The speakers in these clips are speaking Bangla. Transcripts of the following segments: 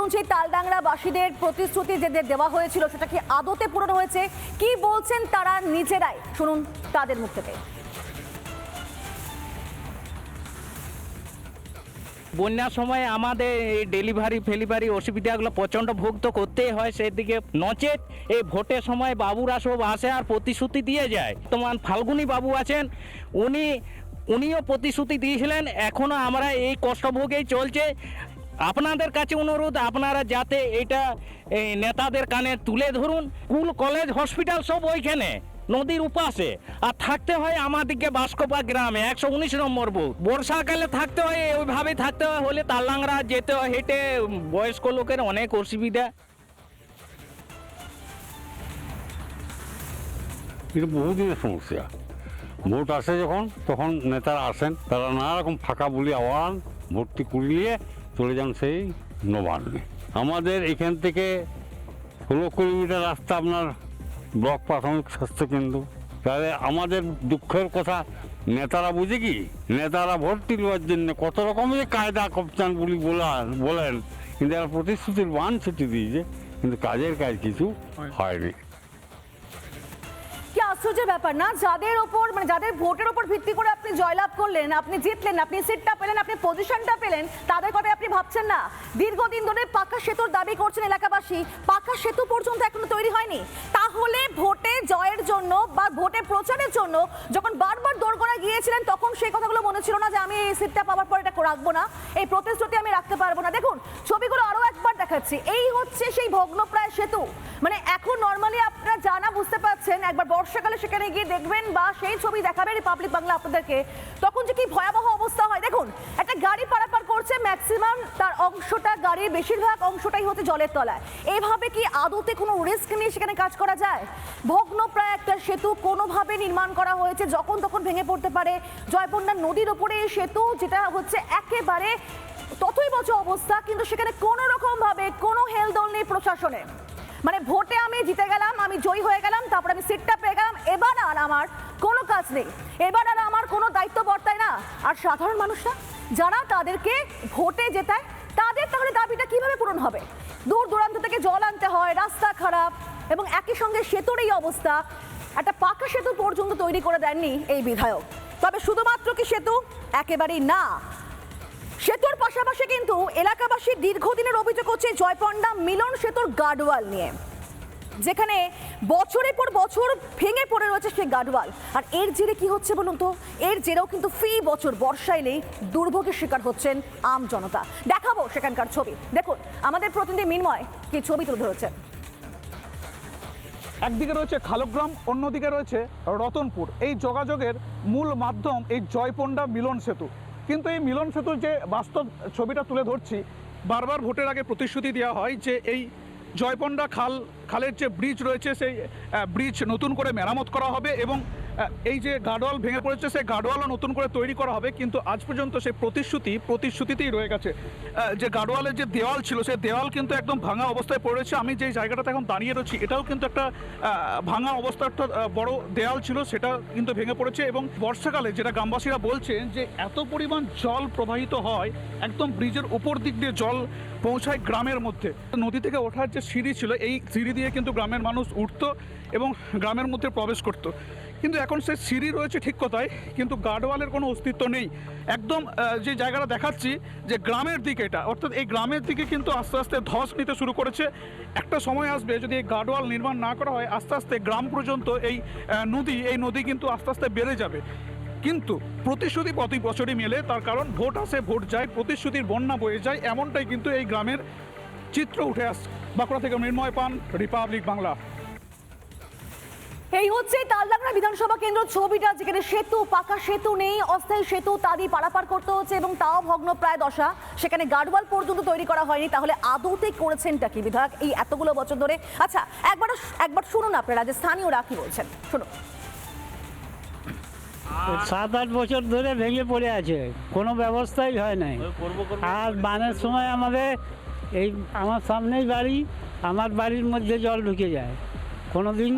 বলুন সেই তালডাংরা বাসীদের প্রতিশ্রুতি যে দেওয়া হয়েছিল সেটা কি আদতে পূরণ হয়েছে, কি বলছেন তারা নিজেরাই, শুনুন তাদের মুখ থেকে। বন্যার সময় আমাদের এই ডেলিভারি অসুবিধাগুলো প্রচণ্ড ভোগ তো করতেই হয়, সেদিকে নচেত এই ভোটের সময় বাবুরা সব আসে আর প্রতিশ্রুতি দিয়ে যায়। তোমার ফাল্গুনী বাবু আছেন, উনিও প্রতিশ্রুতি দিয়েছিলেন, এখনও আমরা এই কষ্টভোগেই চলছে। আপনাদের কাছে অনুরোধ, আপনারা যাতে এটা নেতাদের কানে তুলে ধরুন। স্কুল কলেজ হসপিটাল সব ওইখানে নদীর উপাসে, আর থাকতে হয় আমাদেরকে বাসকোপা গ্রামে 119 নম্বর বুথ। বর্ষাকালে থাকতে হয় ওইভাবে থাকতে হয়, হলে তালডাংরা যেতে হয় হেঁটে, বয়স্ক লোকের অনেক অসুবিধা। এটা বহুদিনের সমস্যা। ভোট আসে যখন, তখন নেতারা আসেন, তারা নানা রকম ফাঁকা বলি আওয়ান ভোটটি কুড়িয়ে চলে যান সেই নবান্নে। আমাদের এখান থেকে 16 কিলোমিটার রাস্তা আপনার ব্লক প্রাথমিক স্বাস্থ্যকেন্দ্র। তাহলে আমাদের দুঃখের কথা নেতারা বুঝে কি? নেতারা ভোটটি নেওয়ার জন্য কত রকমের কায়দা কপচান বলি বলেন, কিন্তু এরা প্রতিশ্রুতির বান ছুটি দিয়েছে, কিন্তু কাজের কাজ কিছু হয়নি। কি আশ্চর্যের ব্যাপার না, যাদের ওপর মানে যাদের ভোটের ওপর ভিত্তি করে আপনি জয়লাভ করলেন, আপনি জিতলেন, আপনি সিটটা পেলেন, আপনি পজিশনটা পেলেন, তাদের কথাই আপনি ভাবছেন না। দীর্ঘদিন ধরে পাকা সেতুর দাবি করছেন এলাকাবাসী, পাকা সেতু পর্যন্ত এখনো তৈরি হয়নি। তাহলে ভোটে জয়ের জন্য বা ভোটে প্রচারের জন্য যখন বারবার দোরগোড়ায় গিয়েছিলেন, তখন সেই কথাগুলো মনে ছিল না যে আমি এই সিটটা পাওয়ার পর এটা রাখবো না, এই প্রতিশ্রুতি আমি রাখতে পারবো না। দেখুন ছবিগুলো আরো একবার দেখাচ্ছি, এই হচ্ছে সেই ভগ্নপ্রায় সেতু। মানে এখন নর্মালি আপনারা জানা বুঝতে পারছেন, একবার বর্ষাকালে সেখানে গিয়ে দেখবেন বা সেই ছবি দেখাবে রিপাবলিক বাংলা আপনাদেরকে, তখন যে কি ভয়াবহ অবস্থা হয়। দেখুন একটা গাড়ি পারাপার করছে, ম্যাক্সিমাম তার অংশটা, গাড়ির বেশিরভাগ অংশটাই হচ্ছে জলের তলায়। এইভাবে কি আদতে কোনো রিস্ক নিয়ে সেখানে কাজ করা যায়? ভগ্নপ্রায় একটা সেতু কোনোভাবে নির্মাণ করা হয়েছে, যখন তখন ভেঙে পড়তে পারে। জয়পন্ডা নদীর ওপরে এই সেতু, যেটা হচ্ছে একেবারে ততই বছর অবস্থা, কিন্তু সেখানে কোনো রকম ভাবে কোনো হেলদোল নেই প্রশাসনের। মানে ভোটে আমি জিতে গেলাম, আমি জয়ী হয়ে গেলাম, তারপর আমি সিটটা পেয়ে গেলাম, এবার আর আমার কোনো কাজ নেই, এবার আর আমার কোনো দায়িত্ব বর্তায় না। আর সাধারণ মানুষরা যারা তাদেরকে ভোটে জেতায়, তাদের তাহলে দাবিটা কিভাবে পূরণ হবে? দূর দূরান্ত থেকে জল আনতে হয়, রাস্তা খারাপ, এবং একই সঙ্গে সেতুর এই অবস্থা। একটা পাকা সেতু পর্যন্ত তৈরি করে দেননি এই বিধায়ক। তবে শুধুমাত্র কি সেতু? একেবারেই না। সেতুর পাশাপাশি কিন্তু এলাকাবাসী দীর্ঘদিনের অভিযোগ হচ্ছে জয়পন্ডা মিলন সেতুর গার্ডওয়াল নিয়ে, যেখানে বছরের পর বছর ভেঙে পড়ে রয়েছে সেই গার্ডওয়াল। আর এর জেরে কি হচ্ছে বলুন তো? এর জেরেও কিন্তু ফি বছর বর্ষা এলেই দুর্ভোগের শিকার হচ্ছেন আম জনতা। দেখাবো সেখানকার ছবি, দেখুন আমাদের প্রতিনিধি মিনময় কি ছবি তুলে ধরেছে। একদিকে রয়েছে খালগ্রাম, অন্যদিকে রয়েছে রতনপুর। এই যোগাযোগের মূল মাধ্যম এই জয়পন্ডা মিলন সেতু। কিন্তু এই মিলন সেতুর যে বাস্তব ছবিটা তুলে ধরছি, বারবার ভোটের আগে প্রতিশ্রুতি দেওয়া হয় যে এই জয়পন্ডা খালের যে ব্রিজ রয়েছে, সেই ব্রিজ নতুন করে মেরামত করা হবে এবং এই যে গার্ডওয়াল ভেঙে পড়েছে সেই গার্ডওয়ালও নতুন করে তৈরি করা হবে। কিন্তু আজ পর্যন্ত সেই প্রতিশ্রুতিতেই রয়ে গেছে। যে গার্ডওয়ালের যে দেওয়াল ছিল, সেই দেওয়াল কিন্তু একদম ভাঙা অবস্থায় পড়েছে। আমি যে জায়গাটাতে এখন দাঁড়িয়ে রয়েছি, এটাও কিন্তু একটা ভাঙা অবস্থা, একটা বড় দেওয়াল ছিল, সেটা কিন্তু ভেঙে পড়েছে। এবং বর্ষাকালে যেটা গ্রামবাসীরা বলছেন যে এত পরিমাণ জল প্রবাহিত হয়, একদম ব্রিজের উপর দিক দিয়ে জল পৌঁছায় গ্রামের মধ্যে। নদী থেকে ওঠার যে সিঁড়ি ছিল, এই সিঁড়ি দিয়ে কিন্তু গ্রামের মানুষ উঠতো এবং গ্রামের মধ্যে প্রবেশ করতো। কিন্তু এখন সে সিঁড়ি রয়েছে ঠিক কথাই, কিন্তু গার্ডওয়ালের কোনো অস্তিত্ব নেই। একদম যে জায়গাটা দেখাচ্ছি, যে গ্রামের দিকে এটা, অর্থাৎ এই গ্রামের দিকে কিন্তু আস্তে আস্তে ধস নিতে শুরু করেছে। একটা সময় আসবে যদি এই গার্ডওয়াল নির্মাণ না করা হয়, আস্তে আস্তে গ্রাম পর্যন্ত এই নদী কিন্তু আস্তে আস্তে বেড়ে যাবে। কিন্তু প্রতিশ্রুতি প্রতি বছরই মেলে, তার কারণ ভোট আসে ভোট যায়, প্রতিশ্রুতির বন্যা বয়ে যায়, এমনটাই কিন্তু এই গ্রামের চিত্র উঠে আসছে। বাঁকুড়া থেকে মৃন্ময় পান, রিপাবলিক বাংলা। এই হচ্ছে তালডাংরা বিধানসভা কেন্দ্র ছবিটা, যেখানে সেতু, পাকা সেতু নেই, অস্থায়ী সেতু তারই পারাপার করতে হচ্ছে এবং তাও ভগ্ন প্রায় দশা। সেখানে গার্ডওয়াল পর্যন্ত তৈরি করা হয়নি। তাহলে আদৌতে করেছেনটা কি বিধায়ক এই এতগুলো বছর ধরে? আচ্ছা একবার শুনুন আপনারা যে স্থানীয়রা কি বলছেন, শুনুন। 7-8 বছর ধরে ভেঙে পড়ে আছে, কোনো ব্যবস্থাই হয় নাই। আর বানের সময় আমাদের এই আমার সামনেই বাড়ি, আমার বাড়ির মধ্যে জল ঢুকে যায়। কোনোদিন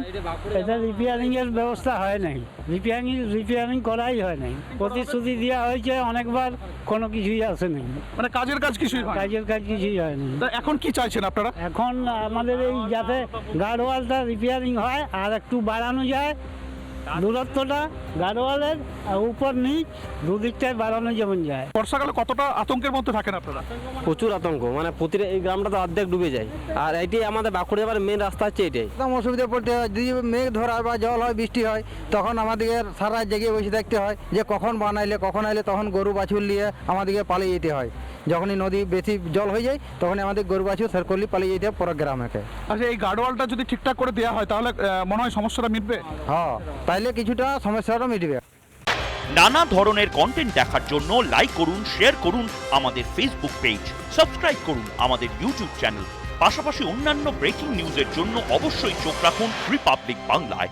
এটা রিপেয়ারিংয়ের ব্যবস্থা হয় নাই, রিপেয়ারিং করাই হয় নাই। প্রতিশ্রুতি দেওয়া হয়েছে অনেকবার, কোনো কিছুই আসে নাই, মানে কাজের কাজ কিছুই হয় না। কাজের কাজ কিছুই হয়নি। তা এখন কি চাইছেন আপনারা? এখন আমাদের এই যাতে গার্ডওয়ালটা রিপেয়ারিং হয় আর একটু বাড়ানো যায় দূরত্বটা গার্ডওয়ালের, আর উপর নিচ দুদিকটায় বাড়ানো যেমন যায়। বর্ষাকালে কতটা আতঙ্কের মধ্যে থাকেন আপনারা? প্রচুর আতঙ্ক, মানে প্রতিটা এই গ্রামটা তো অর্ধেক ডুবে যায়। আর এইটাই আমাদের বাঁকুড়া যাবার মেন রাস্তা হচ্ছে এটাই। একদম অসুবিধা পড়তে হয়। যদি মেঘ ধরা বা জল হয়, বৃষ্টি হয়, তখন আমাদেরকে সারা রাত জেগে বসে থাকতে হয় যে কখন বানাইলে কখন আইলে, তখন গরু বাছুর নিয়ে আমাদেরকে পালিয়ে যেতে হয়। যখনই নদী বেশি জল হয়ে যায় তখনই আমাদের গরু বাছুর সার করলে পালিয়ে যেতে হয় পরের গ্রামেকে। আচ্ছা, এই গার্ডওয়ালটা যদি ঠিকঠাক করে দেওয়া হয় তাহলে মনে হয় সমস্যাটা মিটবে। হ্যাঁ, তাইলে কিছুটা সমস্যাটা মিটবে। নানা ধরনের কন্টেন্ট দেখার জন্য লাইক করুন, শেয়ার করুন আমাদের ফেসবুক পেজ, সাবস্ক্রাইব করুন আমাদের ইউটিউব চ্যানেল। পাশাপাশি অন্যান্য ব্রেকিং নিউজের জন্য অবশ্যই চোখ রাখুন রিপাবলিক বাংলায়।